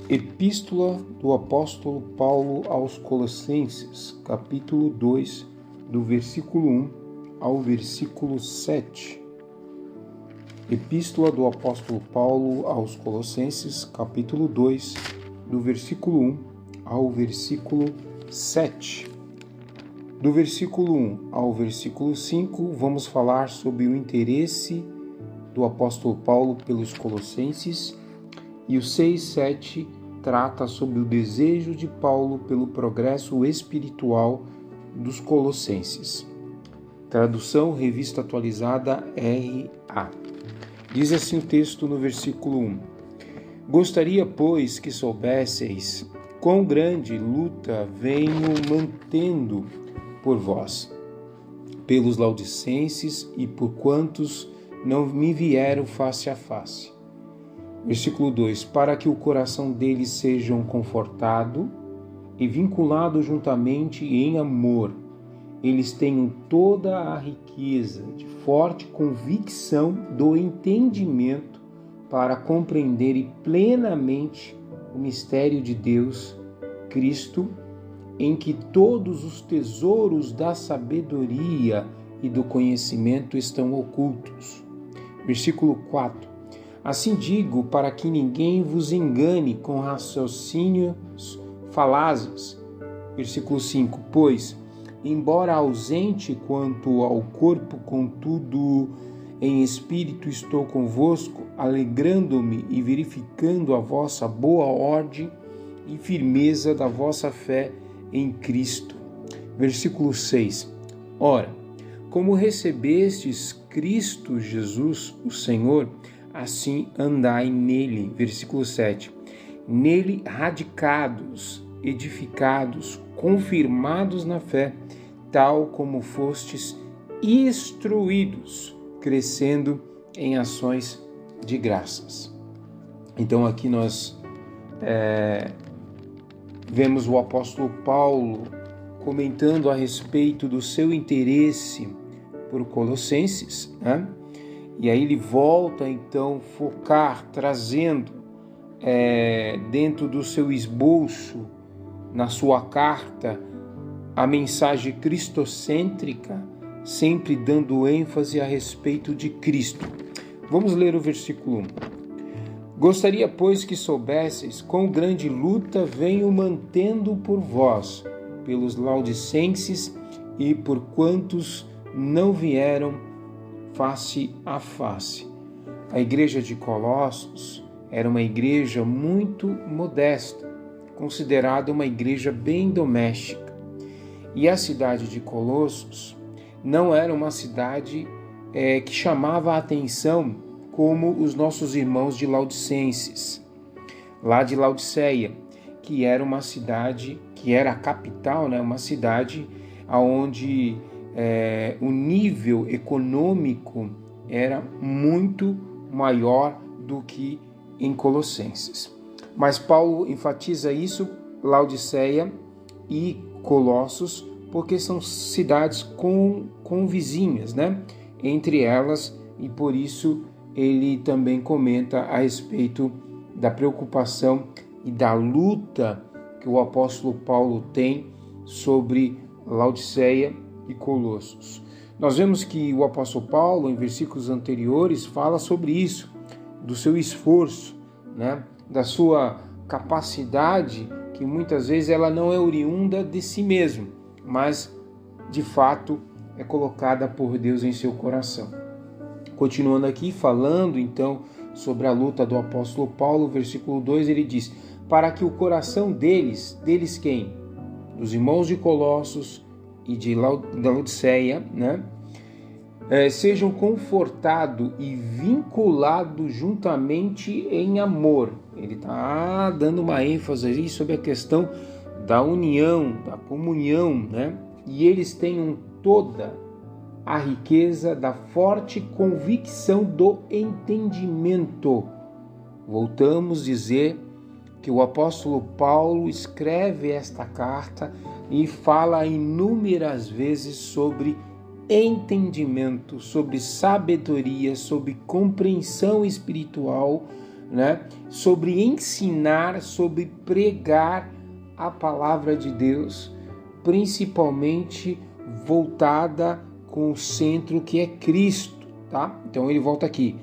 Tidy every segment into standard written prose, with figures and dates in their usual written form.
Epístola do apóstolo Paulo aos Colossenses, capítulo 2, do versículo 1 ao versículo 7. Epístola do apóstolo Paulo aos Colossenses, capítulo 2, do versículo 1 ao versículo 7. Do versículo 1 ao versículo 5, vamos falar sobre o interesse do apóstolo Paulo pelos Colossenses, e o 6, 7 trata sobre o desejo de Paulo pelo progresso espiritual dos Colossenses. Tradução, Revista Atualizada, RA. Diz assim o texto no versículo 1. Gostaria, pois, que soubesseis quão grande luta venho mantendo por vós, pelos laudicenses e por quantos não me vieram face a face. Versículo 2. Para que o coração deles sejam confortado e vinculado juntamente em amor, eles tenham toda a riqueza de forte convicção do entendimento para compreenderem plenamente o mistério de Deus, Cristo, em que todos os tesouros da sabedoria e do conhecimento estão ocultos. Versículo 4. Assim digo, para que ninguém vos engane com raciocínios falazes. Versículo 5. Pois, embora ausente quanto ao corpo, contudo, em espírito estou convosco, alegrando-me e verificando a vossa boa ordem e firmeza da vossa fé em Cristo. Versículo 6. Ora, como recebestes Cristo Jesus, o Senhor, assim andai nele. Versículo 7. Nele radicados, edificados, confirmados na fé, tal como fostes instruídos, crescendo em ações de graças. Então aqui nós vemos o apóstolo Paulo comentando a respeito do seu interesse por Colossenses, né? E aí ele volta então focar, trazendo dentro do seu esboço, na sua carta, a mensagem cristocêntrica, sempre dando ênfase a respeito de Cristo. Vamos ler o versículo 1. Gostaria, pois, que soubesseis quão grande luta venho mantendo por vós, pelos laudicenses e por quantos não vieram face a face. A igreja de Colossos era uma igreja muito modesta, considerada uma igreja bem doméstica. E a cidade de Colossos não era uma cidade que chamava a atenção como os nossos irmãos de Laodicenses, lá de Laodiceia, que era uma cidade, que era a capital, né? Uma cidade onde o nível econômico era muito maior do que em Colossenses. Mas Paulo enfatiza isso, Laodiceia e Colossos, porque são cidades com vizinhas, né? Entre elas, e por isso ele também comenta a respeito da preocupação e da luta que o apóstolo Paulo tem sobre Laodiceia e Colossos. Nós vemos que o apóstolo Paulo, em versículos anteriores, fala sobre isso, do seu esforço, né? Da sua capacidade, que muitas vezes ela não é oriunda de si mesmo, mas de fato é colocada por Deus em seu coração. Continuando aqui, falando então sobre a luta do apóstolo Paulo, versículo 2, ele diz: para que o coração deles quem? Dos irmãos de Colossos e de Laodiceia, né? Sejam confortados e vinculados juntamente em amor. Ele está dando uma ênfase aí sobre a questão da união, da comunhão, né? E eles tenham toda a riqueza da forte convicção do entendimento. Voltamos a dizer que o apóstolo Paulo escreve esta carta e fala inúmeras vezes sobre entendimento, sobre sabedoria, sobre compreensão espiritual né, sobre ensinar, sobre pregar a palavra de Deus, principalmente voltada com o centro que é Cristo, tá? Então ele volta aqui.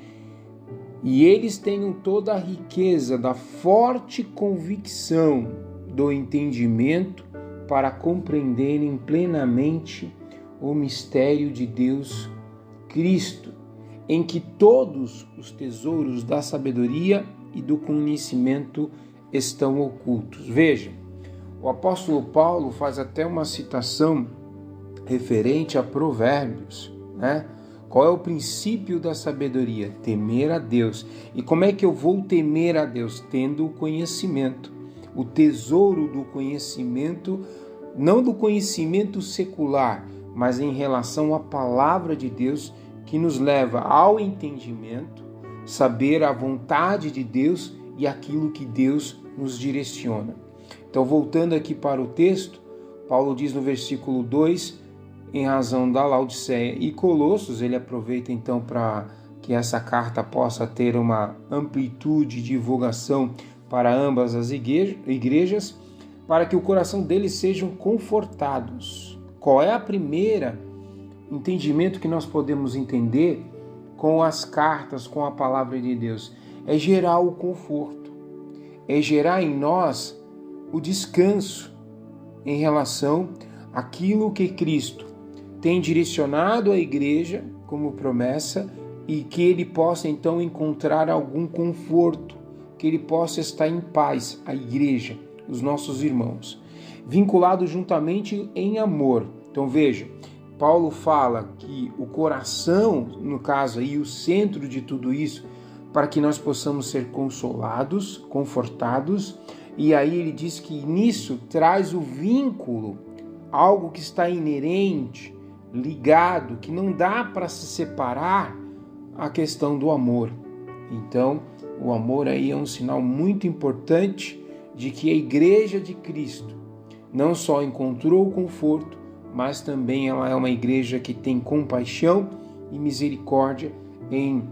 E eles tenham toda a riqueza da forte convicção do entendimento para compreenderem plenamente o mistério de Deus Cristo, em que todos os tesouros da sabedoria e do conhecimento estão ocultos. Veja, o apóstolo Paulo faz até uma citação referente a Provérbios, né? Qual é o princípio da sabedoria? Temer a Deus. E como é que eu vou temer a Deus? Tendo o conhecimento, o tesouro do conhecimento, não do conhecimento secular, mas em relação à palavra de Deus, que nos leva ao entendimento, saber a vontade de Deus e aquilo que Deus nos direciona. Então, voltando aqui para o texto, Paulo diz no versículo 2, em razão da Laodiceia e Colossos, ele aproveita então para que essa carta possa ter uma amplitude de divulgação para ambas as igrejas, para que o coração deles sejam confortados. Qual é a primeira entendimento que nós podemos entender com as cartas, com a palavra de Deus? É gerar o conforto, é gerar em nós o descanso em relação àquilo que Cristo tem direcionado à igreja como promessa e que ele possa então encontrar algum conforto, que ele possa estar em paz, a igreja, os nossos irmãos, vinculados juntamente em amor. Então veja, Paulo fala que o coração, no caso aí, o centro de tudo isso, para que nós possamos ser consolados, confortados, e aí ele diz que nisso traz o vínculo, algo que está inerente, ligado, que não dá para se separar, a questão do amor. Então, o amor aí é um sinal muito importante de que a igreja de Cristo não só encontrou o conforto, mas também ela é uma igreja que tem compaixão e misericórdia em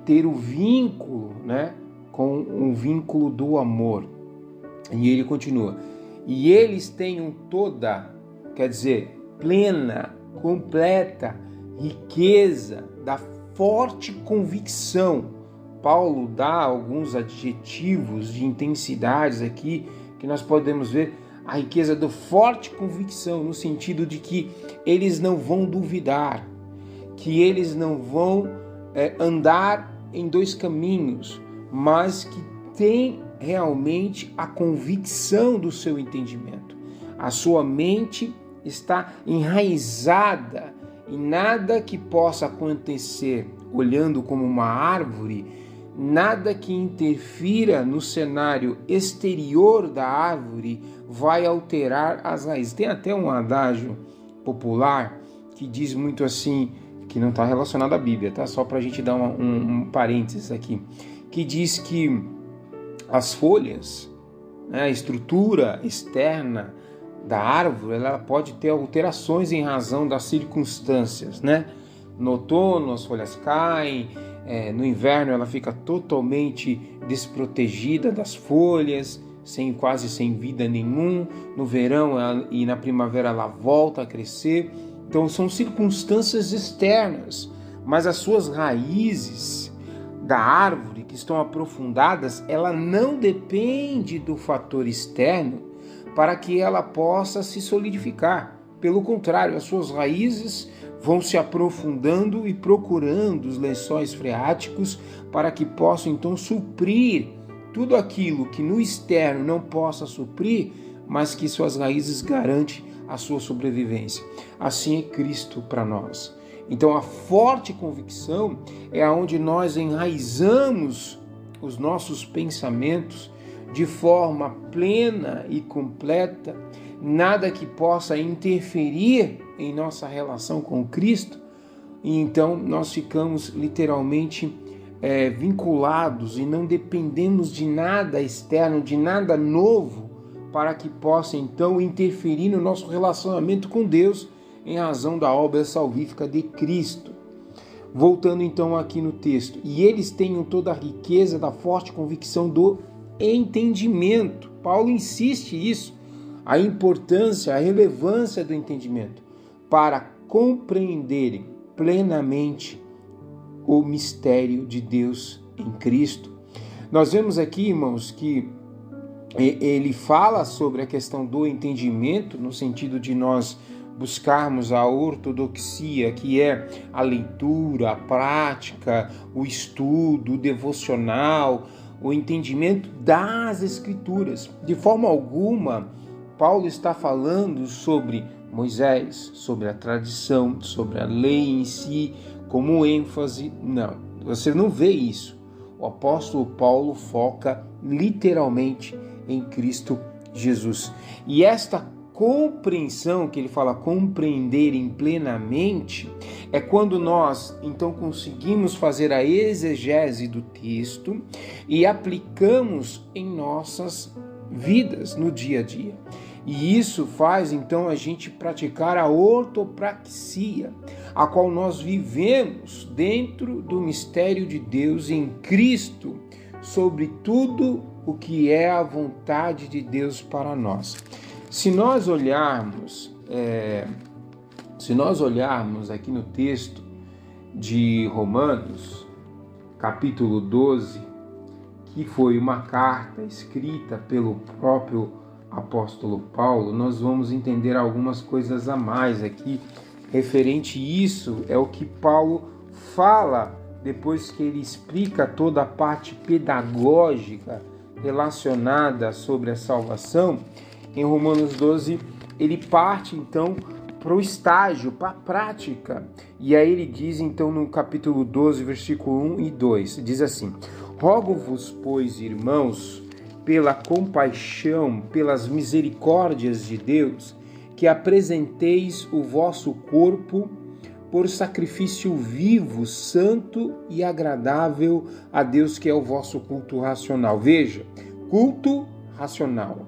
ter o vínculo, né, com o vínculo do amor. E ele continua, e eles tenham toda, quer dizer, plena, completa riqueza da forte convicção. Paulo dá alguns adjetivos de intensidades aqui que nós podemos ver a riqueza da forte convicção, no sentido de que eles não vão duvidar, que eles não vão andar em dois caminhos, mas que tem realmente a convicção do seu entendimento. A sua mente está enraizada e nada que possa acontecer olhando como uma árvore, nada que interfira no cenário exterior da árvore vai alterar as raízes. Tem até um adágio popular que diz muito assim, que não está relacionado à Bíblia, tá? Só para a gente dar um parênteses aqui, que diz que as folhas, né, a estrutura externa da árvore, ela pode ter alterações em razão das circunstâncias, né? No outono as folhas caem, no inverno ela fica totalmente desprotegida das folhas, quase sem vida nenhum. No verão e na primavera ela volta a crescer. Então são circunstâncias externas, mas as suas raízes da árvore que estão aprofundadas, ela não depende do fator externo para que ela possa se solidificar. Pelo contrário, as suas raízes vão se aprofundando e procurando os lençóis freáticos para que possam então suprir tudo aquilo que no externo não possa suprir, mas que suas raízes garantem a sua sobrevivência. Assim é Cristo para nós. Então a forte convicção é onde nós enraizamos os nossos pensamentos de forma plena e completa, nada que possa interferir em nossa relação com Cristo, e então nós ficamos literalmente vinculados e não dependemos de nada externo, de nada novo, para que possa então interferir no nosso relacionamento com Deus em razão da obra salvífica de Cristo. Voltando então aqui no texto, e eles tenham toda a riqueza da forte convicção do entendimento. Paulo insiste isso, a importância, a relevância do entendimento, para compreenderem plenamente o mistério de Deus em Cristo. Nós vemos aqui, irmãos, que ele fala sobre a questão do entendimento, no sentido de nós buscarmos a ortodoxia, que é a leitura, a prática, o estudo, o devocional, o entendimento das Escrituras. De forma alguma, Paulo está falando sobre Moisés, sobre a tradição, sobre a lei em si, como ênfase. Não, você não vê isso. O apóstolo Paulo foca literalmente em Cristo Jesus. E esta compreensão, que ele fala compreenderem plenamente, é quando nós então conseguimos fazer a exegese do texto e aplicamos em nossas vidas no dia a dia. E isso faz então a gente praticar a ortopraxia, a qual nós vivemos dentro do mistério de Deus em Cristo, sobre tudo o que é a vontade de Deus para nós. Se nós olharmos aqui no texto de Romanos, capítulo 12, que foi uma carta escrita pelo próprio apóstolo Paulo, nós vamos entender algumas coisas a mais aqui referente a isso. É o que Paulo fala depois que ele explica toda a parte pedagógica relacionada sobre a salvação. Em Romanos 12, ele parte então para o estágio, para a prática. E aí ele diz então no capítulo 12, versículo 1 e 2, diz assim: rogo-vos, pois, irmãos, pela compaixão, pelas misericórdias de Deus, que apresenteis o vosso corpo por sacrifício vivo, santo e agradável a Deus, que é o vosso culto racional. Veja, culto racional,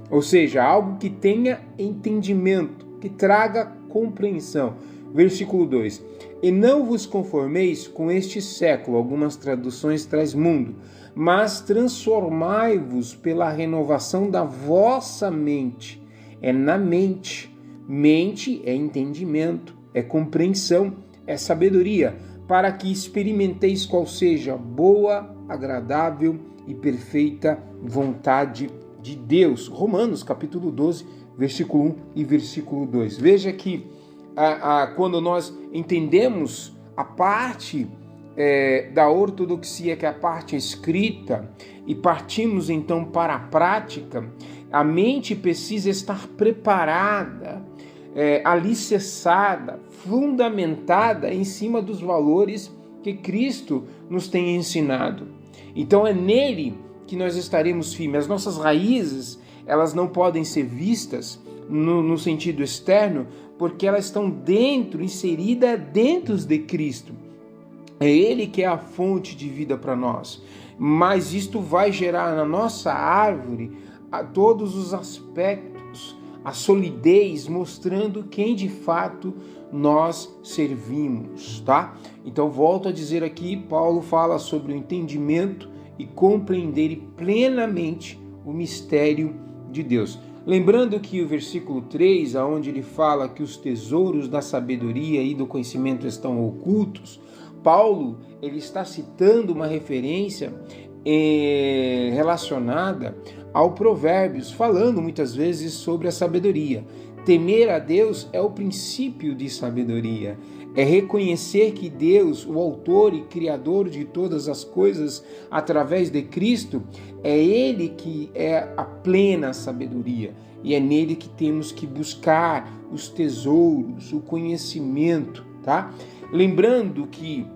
ou seja, algo que tenha entendimento, que traga compreensão. Versículo 2: e não vos conformeis com este século, algumas traduções traz mundo, mas transformai-vos pela renovação da vossa mente. É na mente. Mente é entendimento, é compreensão, é sabedoria, para que experimenteis qual seja a boa, agradável e perfeita vontade de Deus. Romanos capítulo 12, versículo 1 e versículo 2. Veja que quando nós entendemos a parte da ortodoxia, que é a parte escrita, e partimos então para a prática, a mente precisa estar preparada, alicerçada, fundamentada em cima dos valores que Cristo nos tem ensinado. Então é nele que nós estaremos firmes. As nossas raízes, elas não podem ser vistas no sentido externo, porque elas estão inseridas dentro de Cristo. É Ele que é a fonte de vida para nós. Mas isto vai gerar na nossa árvore a todos os aspectos, a solidez, mostrando quem de fato nós servimos, tá? Então, volto a dizer aqui, Paulo fala sobre o entendimento e compreender plenamente o mistério de Deus. Lembrando que o versículo 3, onde ele fala que os tesouros da sabedoria e do conhecimento estão ocultos, Paulo ele está citando uma referência relacionada ao Provérbios, falando muitas vezes sobre a sabedoria. Temer a Deus é o princípio de sabedoria. É reconhecer que Deus, o autor e criador de todas as coisas, através de Cristo, é Ele que é a plena sabedoria. E é nele que temos que buscar os tesouros, o conhecimento, tá? Lembrando que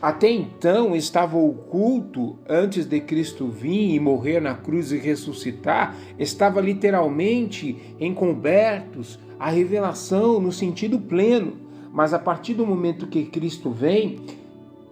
até então estava oculto, antes de Cristo vir e morrer na cruz e ressuscitar, estava literalmente encobertos a revelação no sentido pleno. Mas a partir do momento que Cristo vem,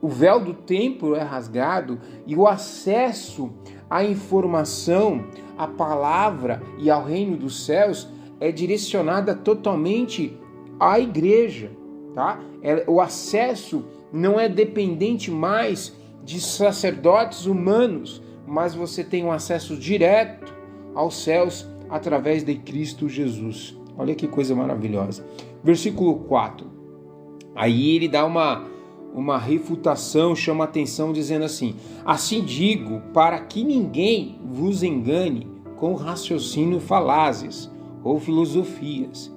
o véu do templo é rasgado e o acesso à informação, à palavra e ao reino dos céus é direcionada totalmente à igreja, tá? O acesso não é dependente mais de sacerdotes humanos, mas você tem um acesso direto aos céus através de Cristo Jesus. Olha que coisa maravilhosa. Versículo 4. Aí ele dá uma refutação, chama atenção dizendo assim: assim digo, para que ninguém vos engane com raciocínio falazes ou filosofias.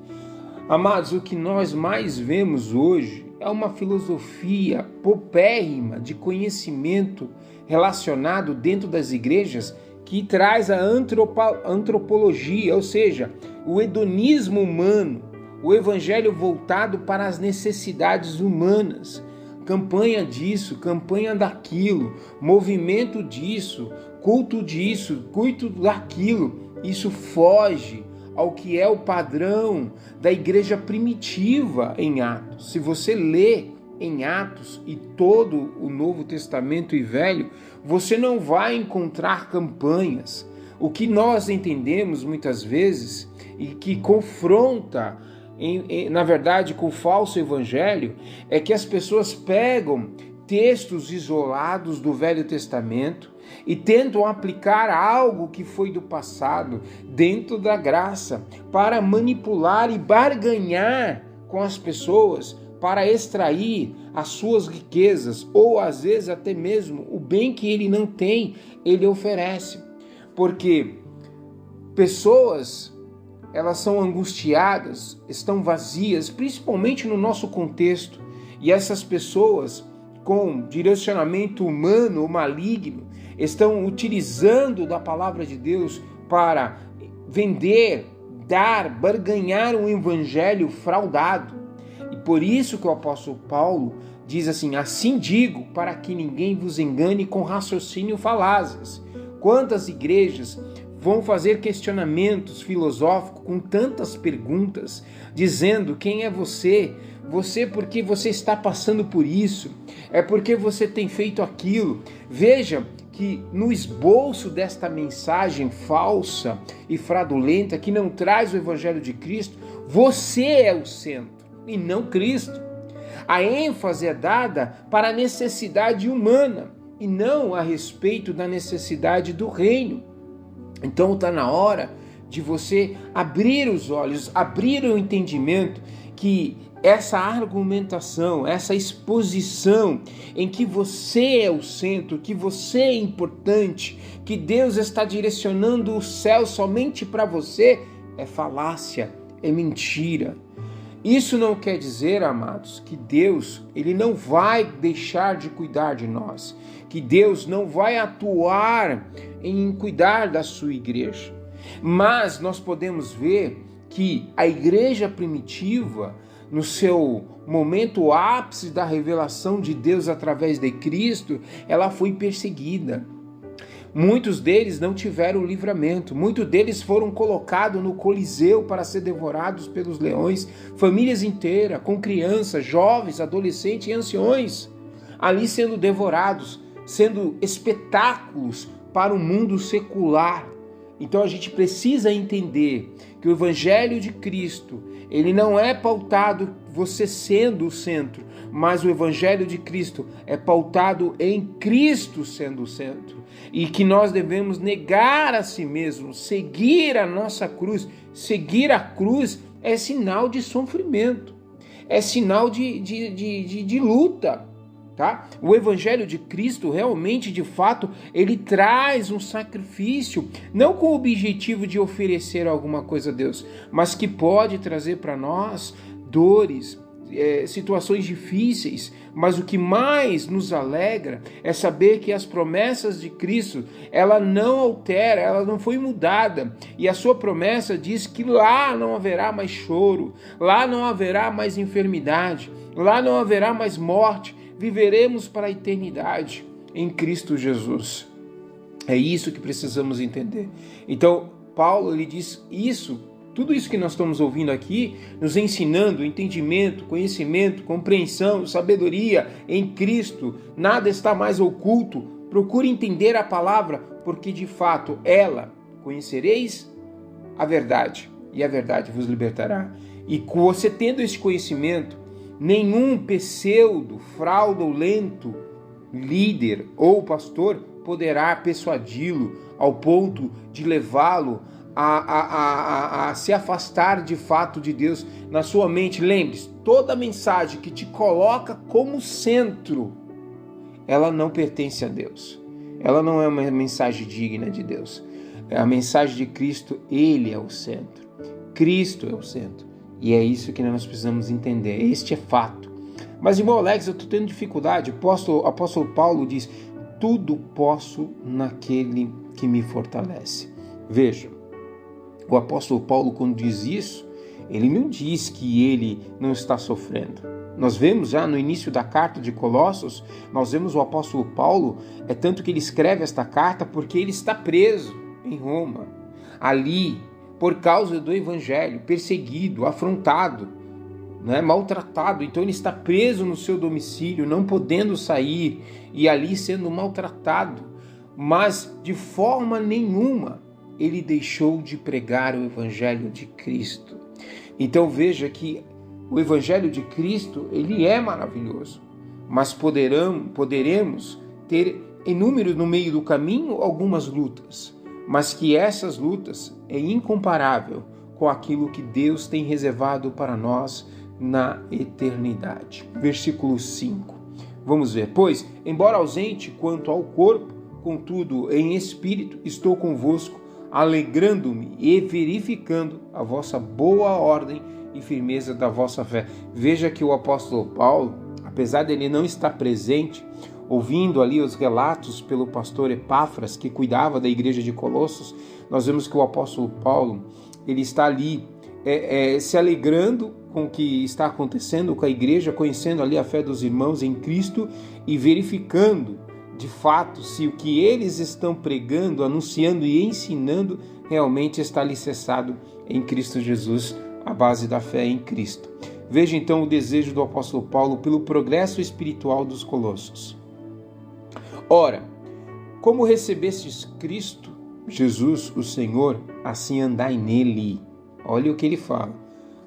Amados, o que nós mais vemos hoje é uma filosofia paupérrima de conhecimento relacionado dentro das igrejas que traz a antropologia, ou seja, o hedonismo humano, o evangelho voltado para as necessidades humanas. Campanha disso, campanha daquilo, movimento disso, culto daquilo. Isso foge ao que é o padrão da igreja primitiva em Atos. Se você lê em Atos e todo o Novo Testamento e Velho, você não vai encontrar campanhas. O que nós entendemos muitas vezes e que confronta, na verdade, com o falso evangelho, é que as pessoas pegam textos isolados do Velho Testamento e tentam aplicar algo que foi do passado dentro da graça para manipular e barganhar com as pessoas para extrair as suas riquezas ou às vezes até mesmo o bem que ele não tem, ele oferece. Porque pessoas, elas são angustiadas, estão vazias, principalmente no nosso contexto, e essas pessoas com direcionamento humano ou maligno estão utilizando da palavra de Deus para vender, dar, barganhar um evangelho fraudado. E por isso que o apóstolo Paulo diz assim: assim digo, para que ninguém vos engane com raciocínio falazes. Quantas igrejas vão fazer questionamentos filosóficos com tantas perguntas, dizendo: quem é você? Você porque você está passando por isso? É porque você tem feito aquilo? Veja que no esboço desta mensagem falsa e fraudulenta, que não traz o evangelho de Cristo, você é o centro e não Cristo. A ênfase é dada para a necessidade humana e não a respeito da necessidade do reino. Então está na hora de você abrir os olhos, abrir o entendimento que essa argumentação, essa exposição em que você é o centro, que você é importante, que Deus está direcionando o céu somente para você, é falácia, é mentira. Isso não quer dizer, amados, que Deus ele não vai deixar de cuidar de nós, que Deus não vai atuar em cuidar da sua igreja. Mas nós podemos ver que a igreja primitiva, no seu momento ápice da revelação de Deus através de Cristo, ela foi perseguida. Muitos deles não tiveram livramento, muitos deles foram colocados no Coliseu para ser devorados pelos leões, famílias inteiras, com crianças, jovens, adolescentes e anciões, ali sendo devorados, sendo espetáculos para o mundo secular. Então a gente precisa entender que o Evangelho de Cristo, ele não é pautado você sendo o centro, mas o Evangelho de Cristo é pautado em Cristo sendo o centro. E que nós devemos negar a si mesmos, seguir a nossa cruz. Seguir a cruz é sinal de sofrimento, é sinal de luta. Tá? O Evangelho de Cristo realmente, de fato, ele traz um sacrifício, não com o objetivo de oferecer alguma coisa a Deus, mas que pode trazer para nós dores, situações difíceis, mas o que mais nos alegra é saber que as promessas de Cristo, ela não altera, ela não foi mudada, e a sua promessa diz que lá não haverá mais choro, lá não haverá mais enfermidade, lá não haverá mais morte, viveremos para a eternidade em Cristo Jesus. É isso que precisamos entender. Então, Paulo ele diz isso, tudo isso que nós estamos ouvindo aqui, nos ensinando entendimento, conhecimento, compreensão, sabedoria em Cristo. Nada está mais oculto. Procure entender a palavra, porque de fato ela, conhecereis a verdade, e a verdade vos libertará. E você tendo esse conhecimento, Nenhum pseudo, fraudulento líder ou pastor poderá persuadi-lo ao ponto de levá-lo a se afastar de fato de Deus na sua mente. Lembre-se, toda mensagem que te coloca como centro, ela não pertence a Deus. Ela não é uma mensagem digna de Deus. É a mensagem de Cristo, Ele é o centro. Cristo é o centro. E é isso que nós precisamos entender. Este é fato. Mas, irmão Alex, eu estou tendo dificuldade. O apóstolo Paulo diz: tudo posso naquele que me fortalece. Veja, o apóstolo Paulo, quando diz isso, ele não diz que ele não está sofrendo. Nós vemos já no início da carta de Colossos, nós vemos o apóstolo Paulo, tanto que ele escreve esta carta porque ele está preso em Roma, ali, por causa do evangelho, perseguido, afrontado, maltratado. Então ele está preso no seu domicílio, não podendo sair e ali sendo maltratado, mas de forma nenhuma ele deixou de pregar o evangelho de Cristo. Então veja que o evangelho de Cristo, ele é maravilhoso, mas poderemos ter inúmeros no meio do caminho algumas lutas, mas que essas lutas é incomparável com aquilo que Deus tem reservado para nós na eternidade. Versículo 5. Vamos ver. Pois, embora ausente quanto ao corpo, contudo em espírito estou convosco, alegrando-me e verificando a vossa boa ordem e firmeza da vossa fé. Veja que o apóstolo Paulo, apesar de ele não estar presente, ouvindo ali os relatos pelo pastor Epáfras, que cuidava da igreja de Colossos, nós vemos que o apóstolo Paulo, ele está ali se alegrando com o que está acontecendo com a igreja, conhecendo ali a fé dos irmãos em Cristo e verificando de fato se o que eles estão pregando, anunciando e ensinando realmente está alicerçado em Cristo Jesus, a base da fé em Cristo. Veja então o desejo do apóstolo Paulo pelo progresso espiritual dos colossos. Ora, como recebestes Cristo, Jesus, o Senhor, assim andai nele. Olha o que ele fala.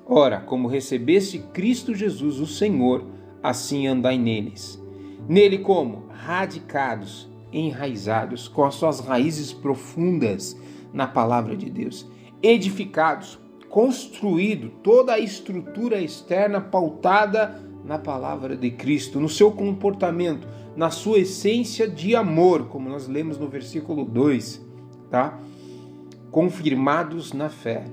Ora, como recebeste Cristo Jesus, o Senhor, assim andai neles. Nele como? Radicados, enraizados, com as suas raízes profundas na palavra de Deus. Edificados, construído, toda a estrutura externa pautada na palavra de Cristo, no seu comportamento, na sua essência de amor, como nós lemos no versículo 2, tá? Confirmados na fé.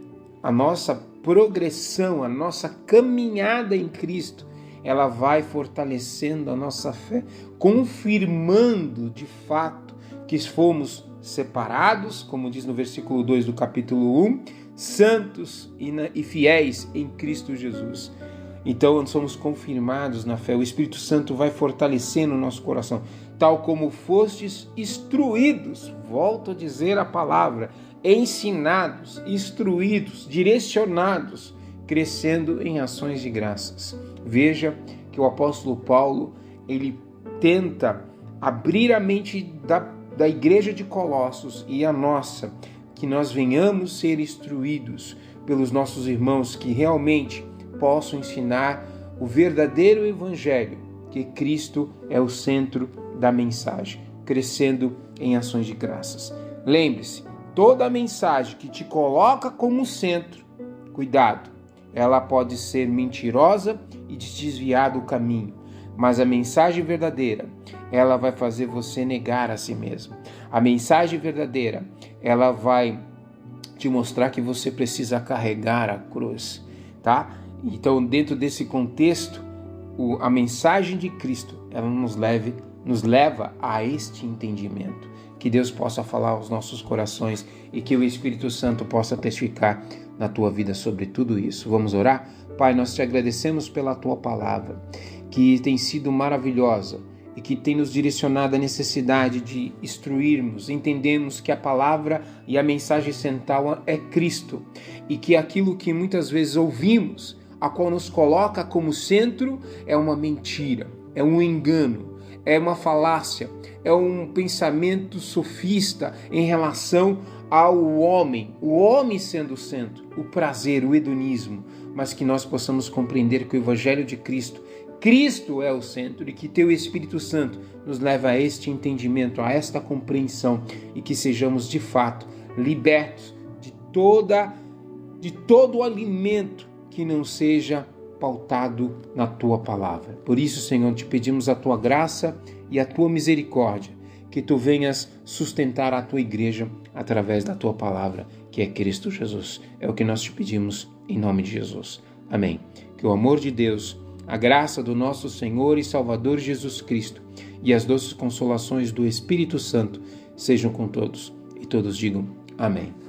A nossa progressão, a nossa caminhada em Cristo, ela vai fortalecendo a nossa fé, confirmando de fato que fomos separados, como diz no versículo 2 do capítulo 1, santos e fiéis em Cristo Jesus. Então, nós somos confirmados na fé. O Espírito Santo vai fortalecendo o nosso coração, tal como fostes instruídos, volto a dizer a palavra, ensinados, instruídos, direcionados, crescendo em ações de graças. Veja que o apóstolo Paulo, ele tenta abrir a mente da igreja de Colossos e a nossa, que nós venhamos ser instruídos pelos nossos irmãos que realmente possam ensinar o verdadeiro evangelho, que Cristo é o centro da mensagem, crescendo em ações de graças. Lembre-se, toda mensagem que te coloca como centro, cuidado, ela pode ser mentirosa e te desviar do caminho, mas a mensagem verdadeira, ela vai fazer você negar a si mesmo. A mensagem verdadeira, ela vai te mostrar que você precisa carregar a cruz, tá? Então, dentro desse contexto, a mensagem de Cristo, ela nos leva a este entendimento. Que Deus possa falar aos nossos corações e que o Espírito Santo possa testificar na tua vida sobre tudo isso. Vamos orar? Pai, nós te agradecemos pela tua palavra, que tem sido maravilhosa e que tem nos direcionado à necessidade de instruirmos, entendemos que a palavra e a mensagem central é Cristo e que aquilo que muitas vezes ouvimos, a qual nos coloca como centro, é uma mentira, é um engano, é uma falácia, é um pensamento sofista em relação ao homem, o homem sendo o centro, o prazer, o hedonismo. mas que nós possamos compreender que o Evangelho de Cristo é o centro, e que Teu Espírito Santo nos leva a este entendimento, a esta compreensão, e que sejamos de fato libertos de todo o alimento que não seja pautado na Tua palavra. Por isso, Senhor, te pedimos a Tua graça e a Tua misericórdia, que Tu venhas sustentar a Tua igreja através da Tua palavra, que é Cristo Jesus. É o que nós te pedimos em nome de Jesus. Amém. Que o amor de Deus, a graça do nosso Senhor e Salvador Jesus Cristo e as doces consolações do Espírito Santo sejam com todos, e todos digam amém.